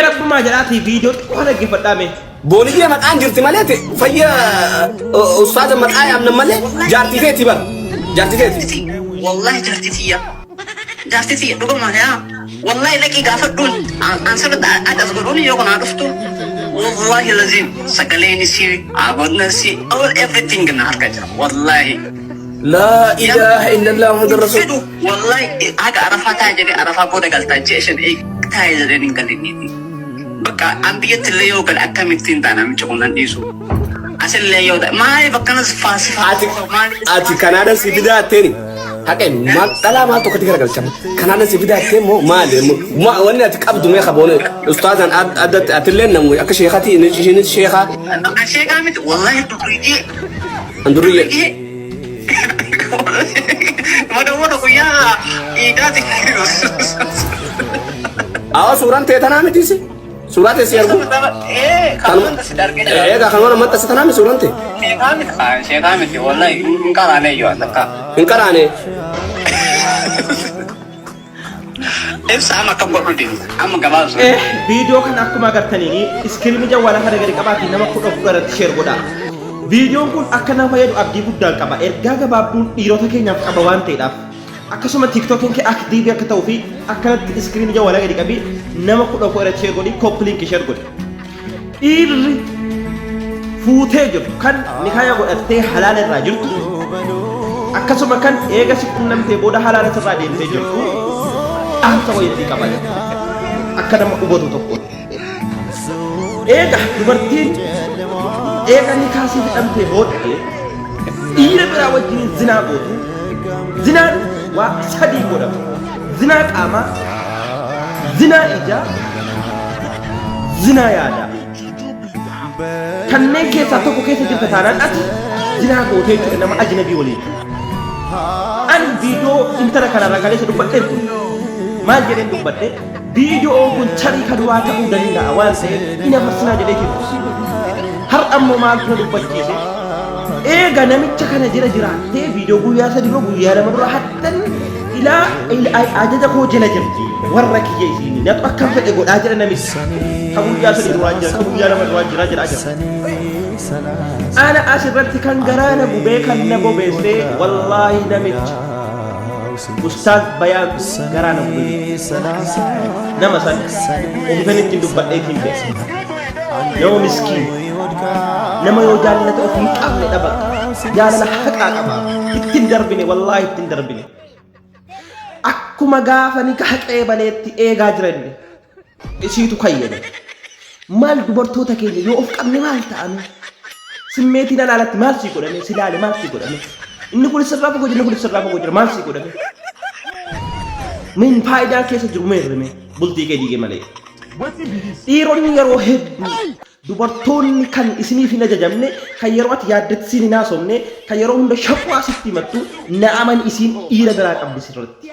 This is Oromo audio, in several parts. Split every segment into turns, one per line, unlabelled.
رب ما جراتي فيديو ولا كيف قدامي
بوليجي ما كان جرتي مالتي فيا أستاذ ما كان من مالي جارتي فيتي بقى جارتي فيتي
والله جارتي فيا بقول ما يا والله لك يقافدون أنصرت أتذكروني يوم عرفتوا والله لازم سكليني سي عبدنا سي all everything نهارك والله
لا إله إلا الله محمد رسول
والله هذا عرفات تاجري عرفات بودا قال تاجيشن إيه تاجري نقلني بقى أنبيت اللي يوقع أكملتين تانا مجهونا نيسو أصل اللي يوقع ما هي بقى ناس فاسفة
أتي كندا سيبدا تاني هكذا ما تلا ما توقف تكرر كلام كندا سيبدا تاني ما وانا أتكابد مية خبوني أستاذ أدت أتلين نمو أكشيخاتي نجيني الشيخة
الشيخة مت والله
أندورية
mana kuya idati
suran teh tanah meti sih surat teh siar bu
kamu sedar kene
gak kamu nama tas tanah meti suran teh
kami wallahi ingkar aneh yo anaka
ingkar aneh
sama kabar din amma gabal
video kan aku magartani ni screen mi jawala hada gari kabati nama ko do garat share goda video kun akana fayadu abdi guddal qaba erga gababdun dhiirota keenyaaf qaba waan ta'eedhaaf akkasuma tiktok ke active akka ta'u fi akkanatti screen jawala gadi qabi nama kudha ko irratti share godhi copy link share godhi dhiirri fuutee jiru kan nikaya godhattee halaala irraa jirtu akkasuma kan eega si qunnamtee booda halaala irraa deemtee jirtu anta wayii qaba akka nama hubatu tokko eega dubartiin eega nikaasii fidhamtee booddee dhiira biraa wajjin zinaa gootu zinaan waa sadii godhama zinaa qaamaa zinaa ijaa zinaa yaadaa kanneen keessaa tokko keessa jirta taanaan ati zinaa gootee jechuudha nama ajnabii waliin ani viidiyoo intala kanarraa kaleessa dubbadheen kun maal jedheen dubbadhe viidiyoon kun tarii kaduraa ta'uu danda'a waan ta'eef ina farsinaa jedhee jiru har ammoo maaltu na dubbachiise eega namicha kana jiraattee viidiyoo guyyaa sadii dura guyyaa lama dura hattan ilaa ajaja koo jala jirti warra kiyya isiini natu akkam fedhe godhaa jedha namicha ka guyyaa sadii duraa jira ka guyyaa lama duraa jira ana asirratti kan garaana gubee kan na bobeessee wallaahi namicha ustaaz bayaan garaana gubee nama san ofifan ittiin dubbadheetiin beessa nama miskiin nama yoo jaalala ofii qabne dhaba jaalala haqaa qaba ittiin darbine wallaahi ittiin darbine akkuma gaafa ni haqee baleetti eegaa jiranne isiitu kayyade maal dubartoota keenya yoo of qabne maal ta'ame simmeetiin alaalatti maal sii godhame silaale maal sii godhame inni kun sirraa fagoo jira inni kun sirraa fagoo jira maal sii godhame min faayidaa keessa jiru meerrime bultii kee diige malee dhiironni yeroo hedduu dubartoonni kan isiniif hin ajajamne kan yeroo ati yaaddatti siin hin haasofne kan yeroo hunda shaquu asitti himattu na'aman isiin dhiira biraa qabdi sirratti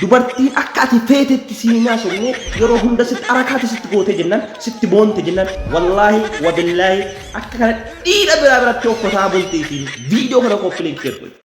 dubartiin akka ati feetetti siin hin haasofne yeroo hunda sitti arakaati sitti goote jennaan sitti boonte jennaan wallaahi wabillaahi akka kana dhiira biraa biratti okkotaa bulteetiin viidiyoo kana koppiliin keertu